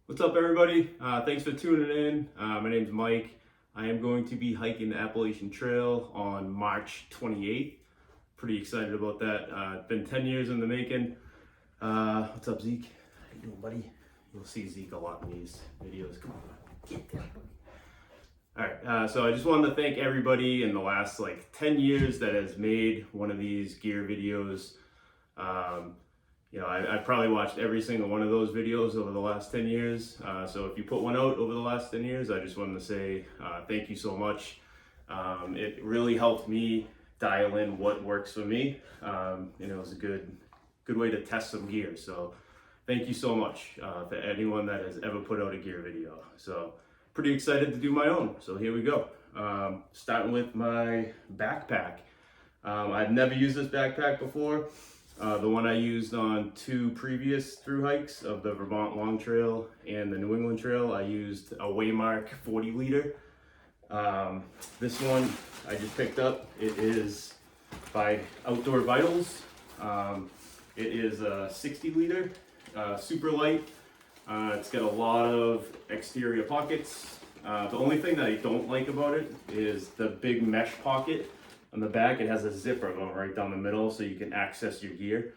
What's up, everybody? Thanks for tuning in. My name's Mike. I am going to be hiking the Appalachian Trail on March 28th. Pretty excited about that. It's been 10 years in the making. What's up, Zeke? How you doing, buddy? You'll see Zeke a lot in these videos. Come on, get there. All right, so I just wanted to thank everybody in the last 10 years that has made one of these gear videos. I've probably watched every single one of those videos over the last 10 years. So if you put one out over the last 10 years, I just wanted to say thank you so much. It really helped me dial in what works for me. It was a good way to test some gear. So thank you so much for anyone that has ever put out a gear video. So pretty excited to do my own. So here we go. Starting with my backpack. I've never used this backpack before. The one I used on two previous through hikes of the Vermont Long Trail and the New England Trail, I used a Waymark 40 liter. This one I just picked up. It is by Outdoor Vitals. It is a 60 liter, super light. It's got a lot of exterior pockets. The only thing that I don't like about it is the big mesh pocket. On the back, it has a zipper going right down the middle so you can access your gear.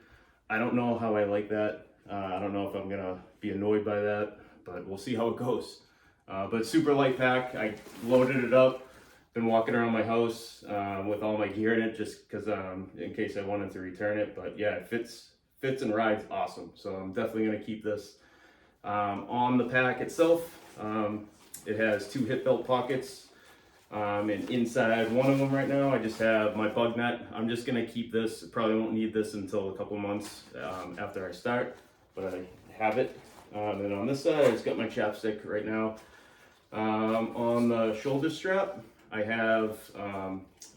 I don't know how I like that. I don't know if I'm gonna be annoyed by that, but we'll see how it goes. But super light pack. I loaded it up. Been walking around my house with all my gear in it just because in case I wanted to return it. But yeah, it fits and rides awesome. So I'm definitely gonna keep this. On the pack itself, it has two hip belt pockets. And inside one of them right now, I just have my bug net. I'm just gonna keep this. Probably won't need this until a couple months after I start, but I have it. And on this side, I just got my chapstick right now. On the shoulder strap, I have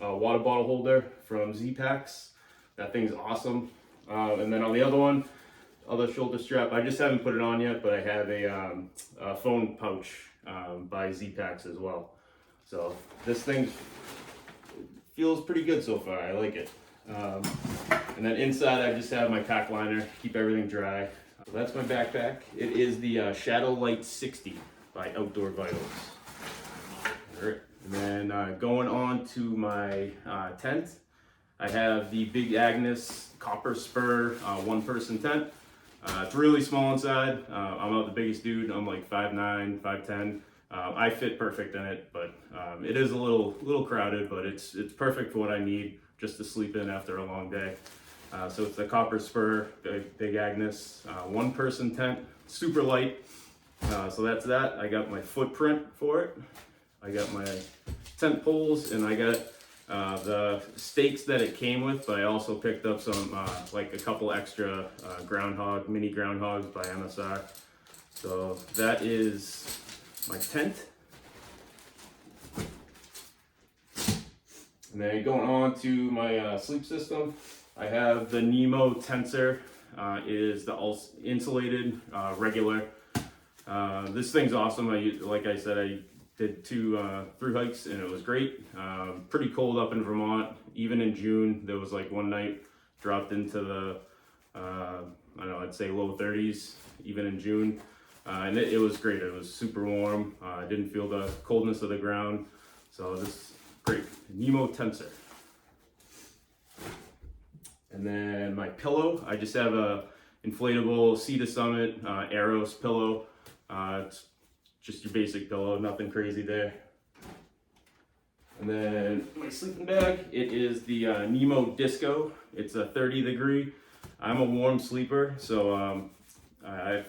a water bottle holder from Z-Packs. That thing's awesome. And then on the other shoulder strap, I just haven't put it on yet, but I have a phone pouch by Z-Packs as well. So this thing feels pretty good so far. I like it. And then inside I just have my pack liner, keep everything dry. So that's my backpack. It is the Shadow Light 60 by Outdoor Vitals. All right. And then going on to my tent, I have the Big Agnes Copper Spur one-person tent. It's really small inside. I'm not the biggest dude. I'm like 5'9", 5'10". I fit perfect in it, but it is a little crowded, but it's perfect for what I need just to sleep in after a long day. So it's the Copper Spur Big Agnes one-person tent, super light. So that's that. I got my footprint for it. I got my tent poles, and I got the stakes that it came with, but I also picked up some like a couple extra mini groundhogs by MSR. So that is my tent. And then going on to my sleep system, I have the Nemo Tensor. It is the insulated regular. This thing's awesome. Like I said, I did two through hikes and it was great. Pretty cold up in Vermont. Even in June, there was one night dropped into the I'd say low 30s even in June. And it was great. It was super warm. I didn't feel the coldness of the ground. So this is great. Nemo Tensor. And then my pillow, I just have a inflatable Sea to Summit Aeros pillow. It's just your basic pillow, nothing crazy there. And then my sleeping bag, it is the Nemo Disco. It's a 30 degree. I'm a warm sleeper, so I've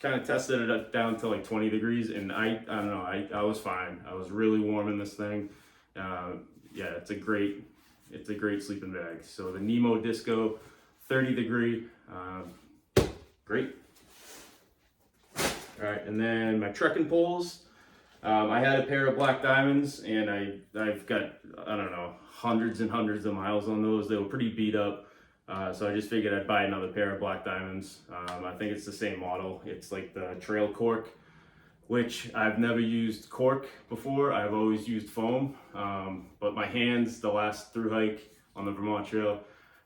kind of tested it down to 20 degrees, and I don't know, I was fine. I was really warm in this thing. Yeah, it's a great sleeping bag. So the Nemo Disco 30 degree, great. All right, and then my trekking poles. I had a pair of black diamonds, and I've got, I don't know, hundreds and hundreds of miles on those. They were pretty beat up. So I just figured I'd buy another pair of black diamonds. I think it's the same model. It's like the trail cork, which I've never used cork before. I've always used foam. But my hands, the last through hike on the Vermont Trail,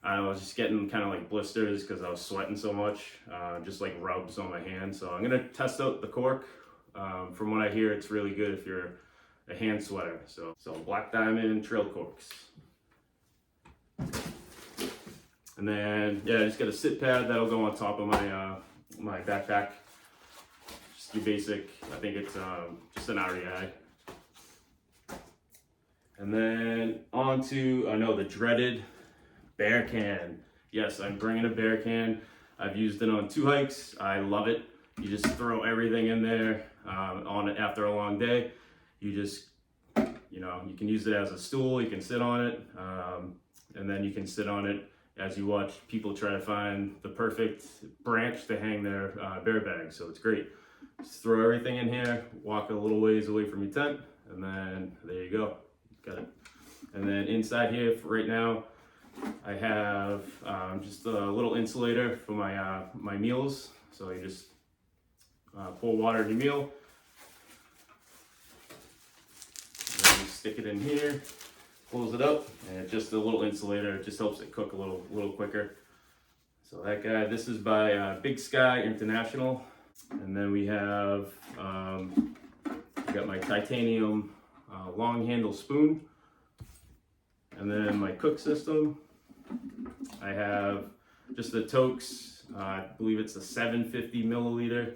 I was just getting kind of like blisters because I was sweating so much, just like rubs on my hand. So I'm gonna test out the cork. From what I hear, it's really good if you're a hand sweater. So Black Diamond trail corks. And then, yeah, I just got a sit pad that'll go on top of my my backpack. Just your basic, I think it's just an REI. And then on to, I know, the dreaded bear can. Yes, I'm bringing a bear can. I've used it on 2 hikes. I love it. You just throw everything in there on it after a long day. You just, you know, you can use it as a stool. You can sit on it, and then you can sit on it as you watch people try to find the perfect branch to hang their bear bag. So it's great. Just throw everything in here, walk a little ways away from your tent, and then there you go. Got it. And then inside here right now, I have just a little insulator for my my meals. So you just pour water in your meal, and then you stick it in here, close it up, and it's just a little insulator. It just helps it cook a little quicker. So that guy, this is by Big Sky International. And then we have I got my titanium long handle spoon, and then my cook system. I have just the Tokes, I believe it's a 750 milliliter.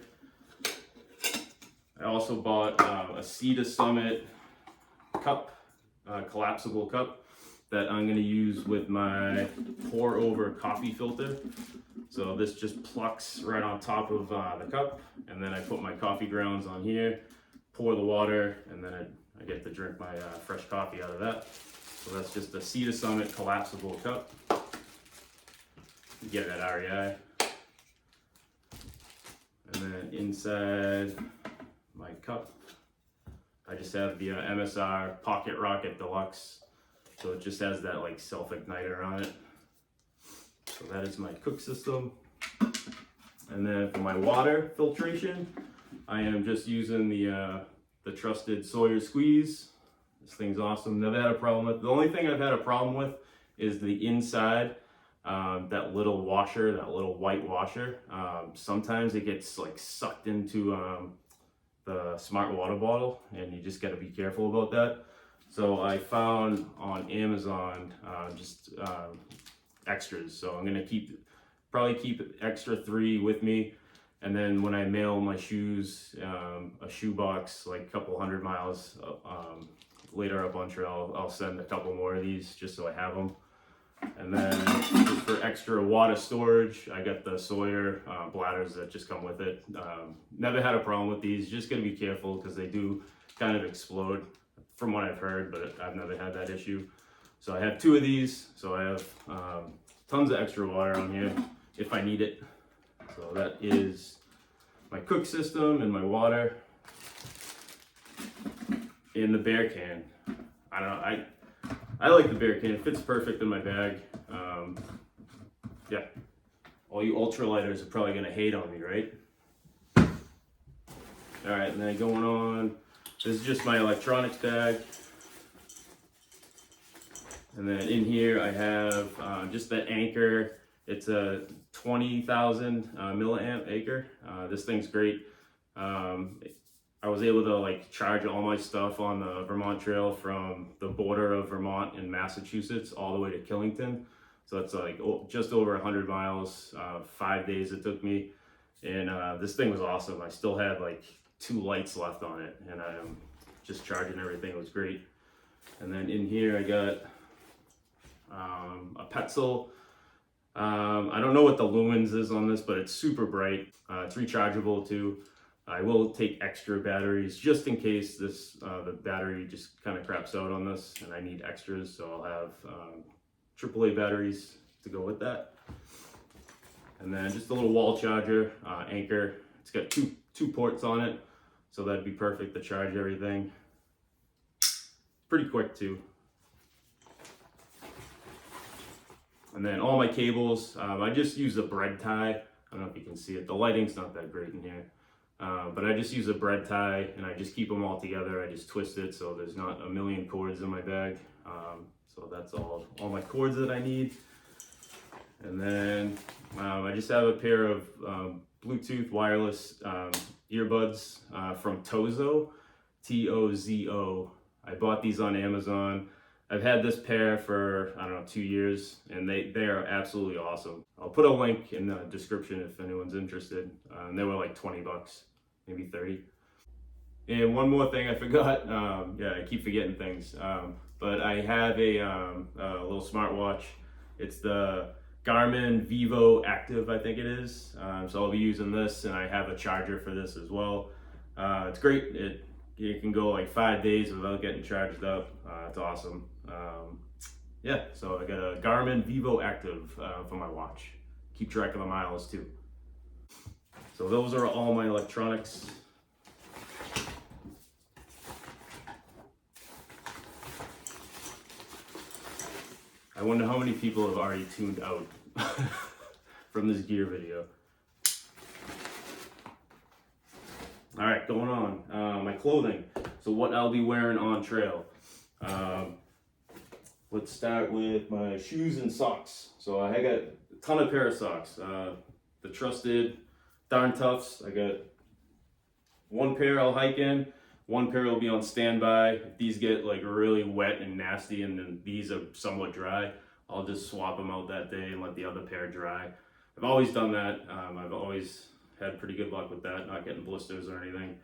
I also bought a Sea to Summit cup, collapsible cup that I'm going to use with my pour over coffee filter. So this just plucks right on top of the cup, and then I put my coffee grounds on here, pour the water, and then I get to drink my fresh coffee out of that. So that's just a Sea to Summit collapsible cup. You get it at REI. And then inside my cup, I just have the MSR Pocket Rocket Deluxe. So it just has that like self-igniter on it. So that is my cook system. And then for my water filtration, I am just using the trusted Sawyer Squeeze. This thing's awesome. Never had a problem with. The only thing I've had a problem with is the inside, that little washer, that little white washer. Sometimes it gets like sucked into the smart water bottle, and you just got to be careful about that. So I found on Amazon just extras. So I'm gonna probably keep extra 3 with me, and then when I mail my shoes, a shoe box like a couple 100 miles later up on trail, I'll send a couple more of these just so I have them. And then just for extra water storage, I got the Sawyer bladders that just come with it. Never had a problem with these. Just gonna be careful because they do kind of explode from what I've heard, but I've never had that issue. So I have 2 of these. So I have tons of extra water on here if I need it. So that is my cook system and my water in the bear can. I don't know, I like the bear can. It fits perfect in my bag. Yeah, all you ultralighters are probably gonna hate on me, right? All right, and then going on, this is just my electronics bag. And then in here I have just the Anchor. It's a 20,000 milliamp Anchor. This thing's great. I was able to like charge all my stuff on the Vermont Trail from the border of Vermont and Massachusetts all the way to Killington. So it's like just over 100 miles, 5 days it took me. And this thing was awesome. I still had like 2 lights left on it, and I'm just charging everything. It was great. And then in here I got a Petzl. I don't know what the lumens is on this, but it's super bright. It's rechargeable too. I will take extra batteries just in case this the battery just kind of craps out on this and I need extras, so I'll have AAA batteries to go with that. And then just a little wall charger, Anchor. It's got two ports on it, so that'd be perfect to charge everything. Pretty quick too. And then all my cables, I just use a bread tie. I don't know if you can see it. The lighting's not that great in here. But I just use a bread tie and I just keep them all together. I just twist it so there's not a million cords in my bag. So that's all my cords that I need. And then I just have a pair of Bluetooth wireless earbuds from Tozo, Tozo. I bought these on Amazon. I've had this pair for, I don't know, 2 years, and they are absolutely awesome. I'll put a link in the description if anyone's interested. And they were like 20 bucks, maybe 30. And one more thing I forgot. Yeah, I keep forgetting things. But I have a little smartwatch. It's the Garmin Vivo Active, I think it is. So I'll be using this, and I have a charger for this as well. It's great. It can go like 5 days without getting charged up. It's awesome. Yeah, so I got a Garmin Vivo Active for my watch. Keep track of the miles too. So those are all my electronics. I wonder how many people have already tuned out from this gear video. All right, going on. My clothing. So what I'll be wearing on trail. Let's start with my shoes and socks. So I got a ton of pair of socks. The trusted Darn Toughs. I got one pair I'll hike in. One pair will be on standby. If these get like really wet and nasty and then these are somewhat dry, I'll just swap them out that day and let the other pair dry. I've always done that. I've always had pretty good luck with that, not getting blisters or anything.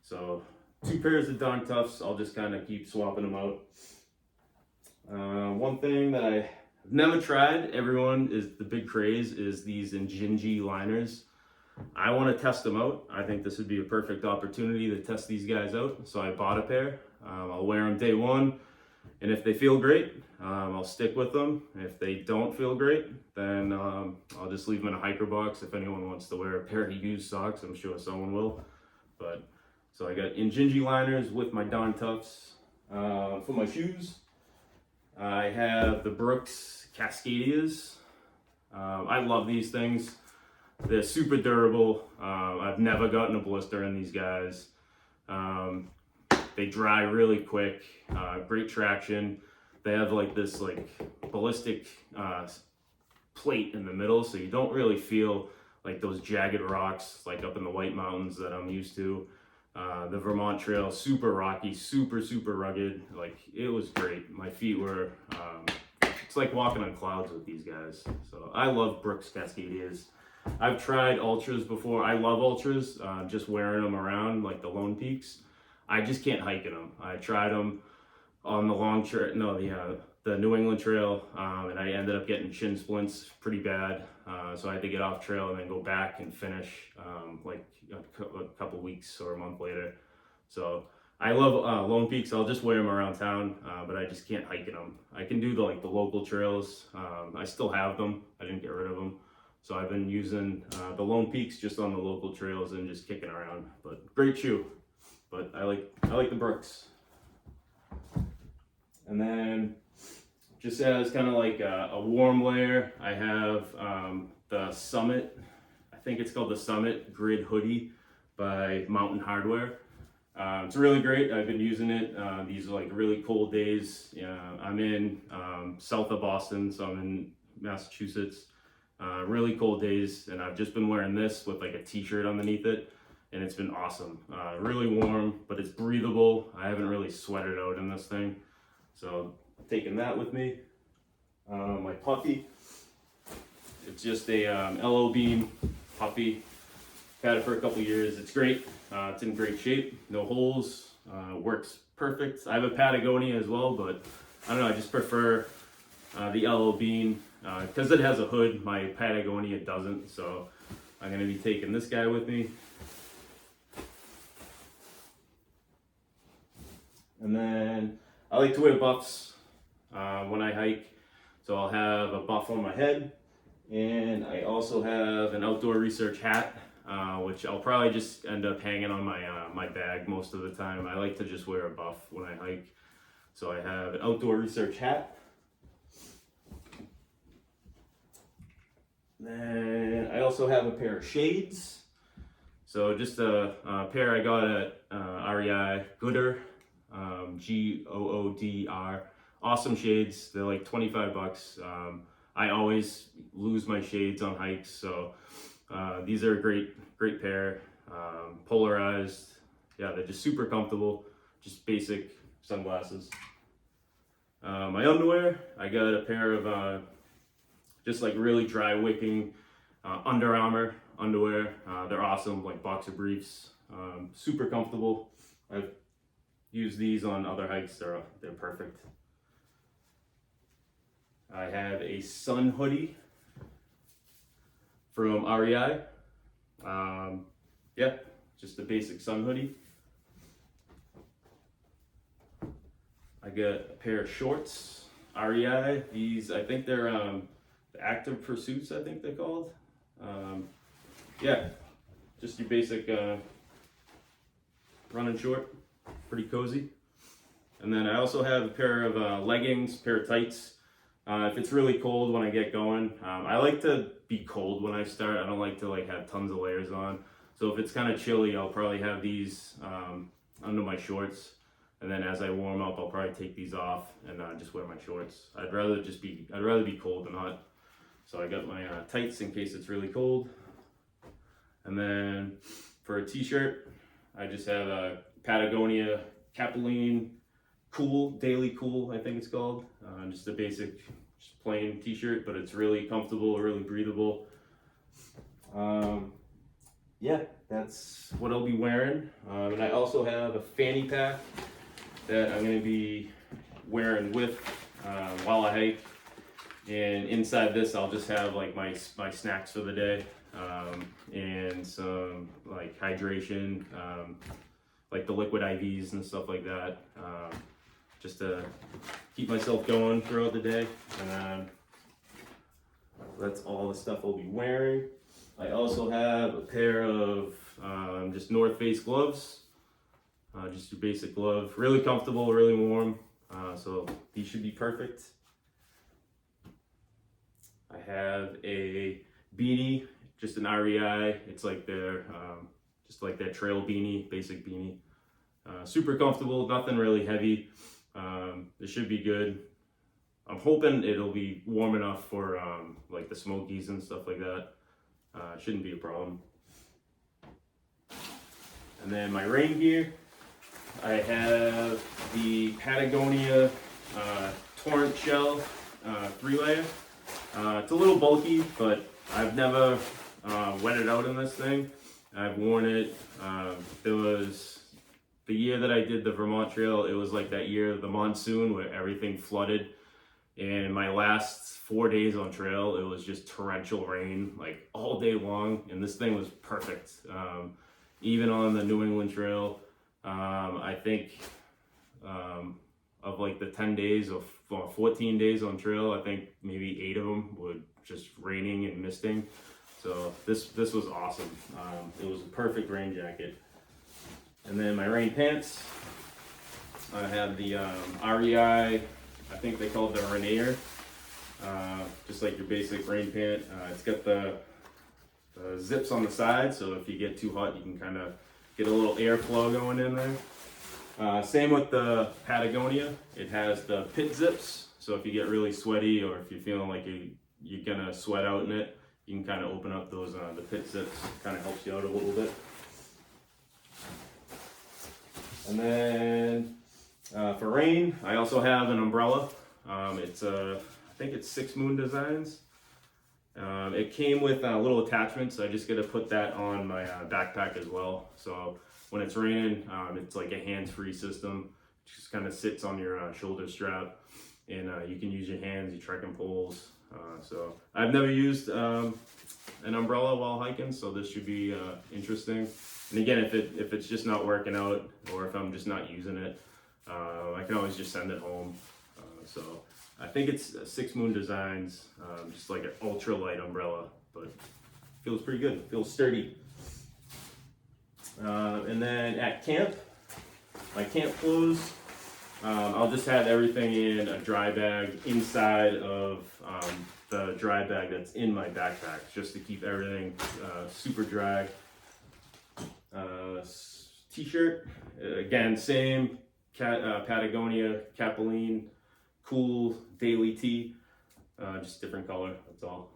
So 2 pairs of Darn Toughs, I'll just kind of keep swapping them out. One thing that I've never tried, everyone is the big craze, is these Injinji liners. I want to test them out. I think this would be a perfect opportunity to test these guys out. So I bought a pair. I'll wear them day one. And if they feel great, I'll stick with them. If they don't feel great, then I'll just leave them in a hiker box. If anyone wants to wear a pair of used socks, I'm sure someone will. But so I got Injinji liners with my Darn Toughs. For my shoes, I have the Brooks Cascadias. I love these things. They're super durable. I've never gotten a blister in these guys. They dry really quick, great traction. They have like this like ballistic plate in the middle, so you don't really feel like those jagged rocks like up in the White Mountains that I'm used to. The Vermont Trail, super rocky, super rugged. Like, it was great. My feet were, it's like walking on clouds with these guys. So I love Brooks Cascadias. I've tried Ultras before. I love Ultras, just wearing them around like the Lone Peaks. I just can't hike in them. I tried them on the long trail, the New England Trail, and I ended up getting shin splints pretty bad. So I had to get off trail and then go back and finish like a couple weeks or a month later. So I love Lone Peaks. I'll just wear them around town, but I just can't hike in them. I can do the local trails. I still have them. I didn't get rid of them. So I've been using the Lone Peaks just on the local trails and just kicking around. But great shoe. But I like the Brooks. And then just as kind of like a warm layer, I have the Summit. I think it's called the Summit Grid Hoodie by Mountain Hardwear. It's really great. I've been using it. These are like really cold days. I'm in south of Boston, so I'm in Massachusetts. Really cold days, and I've just been wearing this with like a t-shirt underneath it, and it's been awesome. Really warm, but it's breathable. I haven't really sweated out in this thing, so I'm taking that with me. My puffy, it's just a LO Beam puffy. Had it for a couple years. It's great. It's in great shape. No holes. Works perfect. I have a Patagonia as well, but I don't know. I just prefer the LO Beam because it has a hood. My Patagonia doesn't, so I'm going to be taking this guy with me. And then I like to wear buffs when I hike. So I'll have a buff on my head, and I also have an outdoor research hat, which I'll probably just end up hanging on my bag most of the time. I like to just wear a buff when I hike. So I have an outdoor research hat. Then I also have a pair of shades. So just a pair I got at REI, Goodr, Goodr. Awesome shades. They're like 25 bucks. I always lose my shades on hikes, so these are a great pair. Polarized, yeah, they're just super comfortable, just basic sunglasses. My underwear, I got a pair of just like really dry wicking Under Armour underwear. They're awesome, like boxer briefs, super comfortable. I've used these on other hikes, they're perfect. I have a sun hoodie from REI. Yeah, just a basic sun hoodie. I got a pair of shorts, REI. These, I think they're the Active Pursuits, I think they're called. Yeah, just your basic running short, pretty cozy. And then I also have a pair of leggings, pair of tights. If it's really cold when I get going, I like to be cold when I start. I don't like to like have tons of layers on. So if it's kind of chilly, I'll probably have these under my shorts. And then as I warm up, I'll probably take these off and just wear my shorts. I'd rather be cold than hot. So I got my tights in case it's really cold. And then for a t-shirt, I just have a Patagonia Capilene Cool, Daily Cool, I think it's called. Just a basic, just plain t-shirt, but it's really comfortable, really breathable. Yeah, that's what I'll be wearing. And I also have a fanny pack that I'm gonna be wearing with while I hike. And inside this, I'll just have like my snacks for the day, and some like hydration, like the liquid IVs and stuff like that, just to keep myself going throughout the day. And that's all the stuff I'll be wearing. I also have a pair of just North Face gloves, just your basic glove, really comfortable, really warm, so these should be perfect. I have a beanie, just an REI. It's like their, just like their trail beanie, basic beanie. Super comfortable, nothing really heavy. It should be good. I'm hoping it'll be warm enough for like the Smokies and stuff like that. Shouldn't be a problem. And then my rain gear, I have the Patagonia Torrent Shell 3-layer. It's a little bulky, but I've never wetted out in this thing. I've worn it. It was the year that I did the Vermont Trail. It was like that year of the monsoon where everything flooded. And my last 4 days on trail, it was just torrential rain, like all day long. And this thing was perfect. Even on the New England Trail, I think of like the 10 days of 14 days on trail, I think maybe 8 of them were just raining and misting. So this was awesome. It was a perfect rain jacket. And then my rain pants, I have the REI, I think they call it the Rainier, just like your basic rain pant. It's got the zips on the side, so if you get too hot, you can kind of get a little airflow going in there. Same with the Patagonia. It has the pit zips, so if you get really sweaty or if you're feeling like you're gonna sweat out in it, you can kind of open up those the pit zips. Kind of helps you out a little bit. And then for rain, I also have an umbrella. It's I think it's 6 Moon Designs. It came with little attachments. So I just got to put that on my backpack as well. So when it's raining, it's like a hands-free system. It just kind of sits on your shoulder strap, and you can use your hands, your trekking poles. So I've never used an umbrella while hiking, so this should be interesting. And again, if it's just not working out, or if I'm just not using it, I can always just send it home. So I think it's 6 Moon Designs, just like an ultra light umbrella, but feels pretty good, feels sturdy. And then at camp, my camp clothes, I'll just have everything in a dry bag inside of the dry bag that's in my backpack, just to keep everything super dry. T-shirt, again, same Patagonia Capilene Cool Daily Tee. just different color, that's all.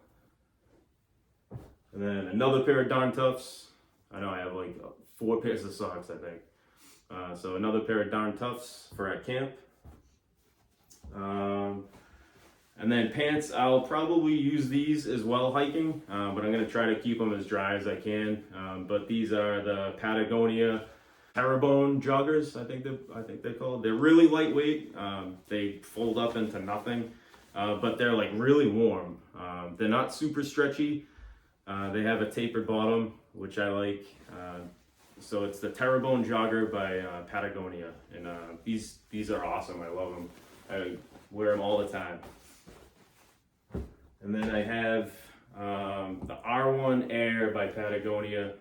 And then another pair of Darn Toughs. I know I have like 4 pairs of socks, I think. So another pair of Darn Toughs for at camp. And then pants, I'll probably use these as well hiking, but I'm gonna try to keep them as dry as I can. But these are the Patagonia Terrebonne joggers, I think they're called. They're really lightweight. They fold up into nothing, but they're like really warm. They're not super stretchy. They have a tapered bottom, which I like. So it's the Terrebonne jogger by Patagonia, and these are awesome. I love them. I wear them all the time. And then I have the R1 Air by Patagonia.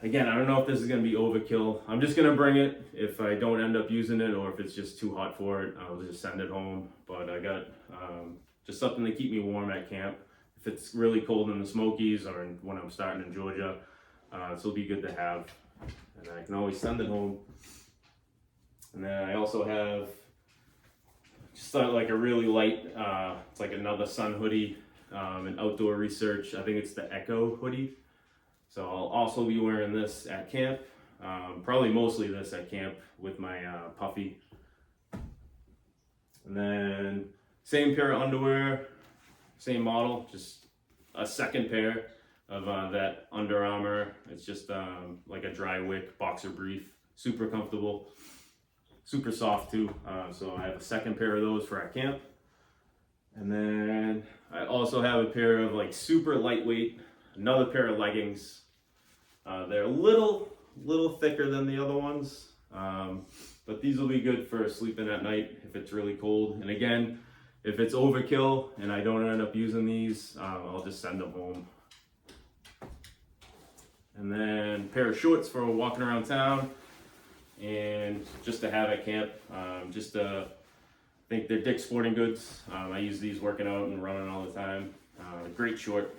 Again, I don't know if this is going to be overkill. I'm just going to bring it. If I don't end up using it, or if it's just too hot for it, I'll just send it home. But I got just something to keep me warm at camp. If it's really cold in the Smokies, or when I'm starting in Georgia, this will be good to have. And I can always send it home. And then I also have just like a really light, it's like another sun hoodie, an outdoor research. I think it's the Echo hoodie. So I'll also be wearing this at camp, probably mostly this at camp with my puffy. And then same pair of underwear, same model, just a second pair of that Under Armour. It's just like a dry wick boxer brief, super comfortable, super soft too. So I have a second pair of those for at camp. And then I also have a pair of like super lightweight, another pair of leggings. They're a little thicker than the other ones, but these will be good for sleeping at night if it's really cold. And again, if it's overkill and I don't end up using these, I'll just send them home. And then a pair of shorts for walking around town, and just to have at camp. I think they're Dick's Sporting Goods. I use these working out and running all the time. Great short.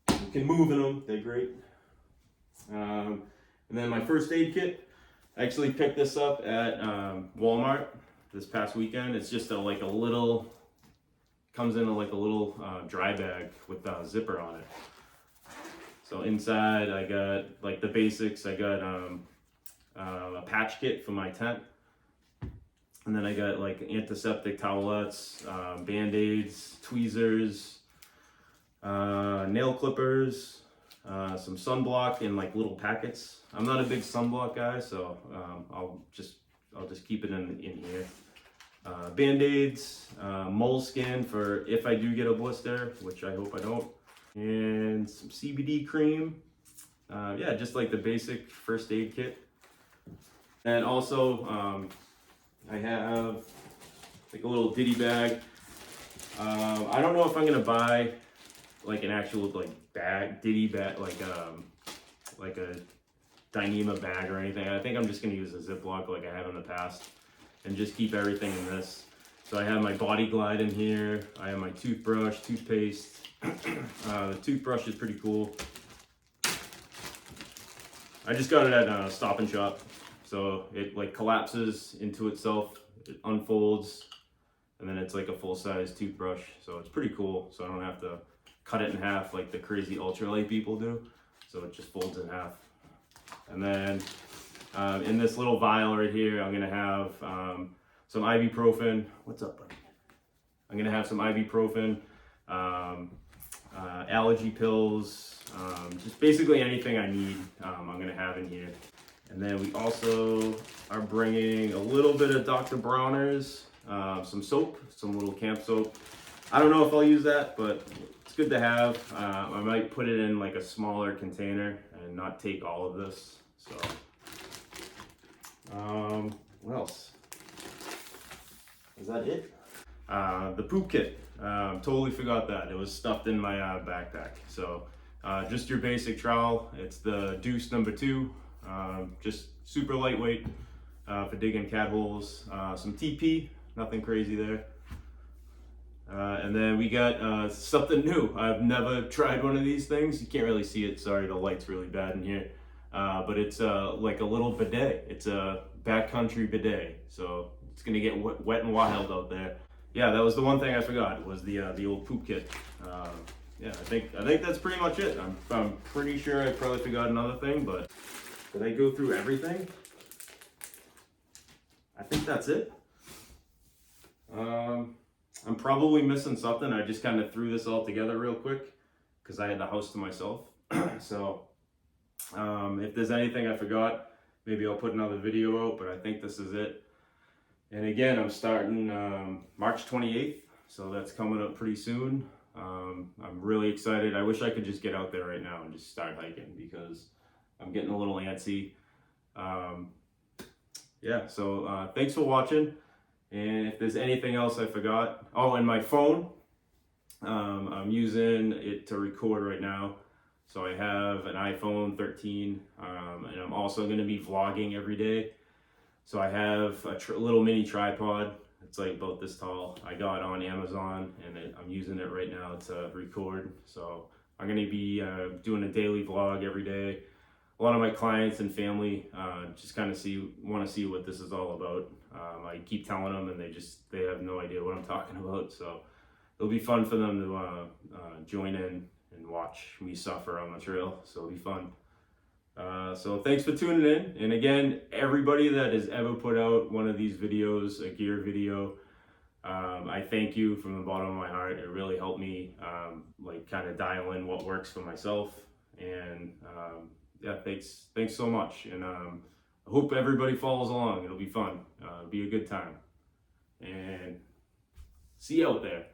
You can move in them, they're great. And then my first aid kit, I actually picked this up at Walmart this past weekend. It's just comes in like a little dry bag with a zipper on it. So inside I got like the basics. I got a patch kit for my tent. And then I got like antiseptic towelettes, Band-Aids, tweezers, nail clippers, some sunblock in like little packets. I'm not a big sunblock guy, so I'll just keep it in here. Band-Aids, moleskin for if I do get a blister, which I hope I don't, and some CBD cream. Yeah, just like the basic first aid kit. And also I have like a little ditty bag. I don't know if I'm gonna buy like an actual like ditty bag, like a Dyneema bag or anything. I think I'm just gonna use a Ziploc like I have in the past, and just keep everything in this. So I have my Body Glide in here. I have my toothbrush, toothpaste. The toothbrush is pretty cool. I just got it at Stop and Shop. So it like collapses into itself, it unfolds, and then it's like a full-size toothbrush. So it's pretty cool. So I don't have to cut it in half like the crazy ultralight people do. So it just folds in half. And then in this little vial right here, I'm gonna have some ibuprofen. What's up, buddy? I'm gonna have some ibuprofen, allergy pills, just basically anything I need, I'm gonna have in here. And then we also are bringing a little bit of Dr. Bronner's, some soap, some little camp soap. I don't know if I'll use that, but it's good to have. I might put it in like a smaller container and not take all of this. So, what else? Is that it? The poop kit. Totally forgot that. It was stuffed in my backpack. So, just your basic trowel. It's the Deuce number 2. Just super lightweight for digging cat holes. Some TP, nothing crazy there. And then we got something new. I've never tried one of these things. You can't really see it. Sorry, the light's really bad in here. But it's like a little bidet. It's a backcountry bidet. So it's gonna get wet and wild out there. yeah, that was the one thing I forgot, was the old poop kit. Yeah, I think that's pretty much it. I'm pretty sure I probably forgot another thing, but did I go through everything? I think that's it. I'm probably missing something. I just kind of threw this all together real quick because I had the house to myself. So if there's anything I forgot, maybe I'll put another video out, but I think this is it. And again, I'm starting March 28th, so that's coming up pretty soon. I'm really excited. I wish I could just get out there right now and just start hiking because I'm getting a little antsy. Yeah, so thanks for watching. And if there's anything else I forgot, oh, and my phone, I'm using it to record right now. So I have an iPhone 13, and I'm also going to be vlogging every day. So I have a little mini tripod. It's like about this tall. I got it on Amazon, and I'm using it right now to record. So I'm going to be doing a daily vlog every day. A lot of my clients and family just kind of want to see what this is all about. I keep telling them, and they have no idea what I'm talking about. So it'll be fun for them to join in and watch me suffer on the trail. So it'll be fun. So thanks for tuning in. And again, everybody that has ever put out one of these videos, a gear video, I thank you from the bottom of my heart. It really helped me like kind of dial in what works for myself. And yeah, thanks so much. And I hope everybody follows along. It'll be fun. It'll be a good time. And see you out there.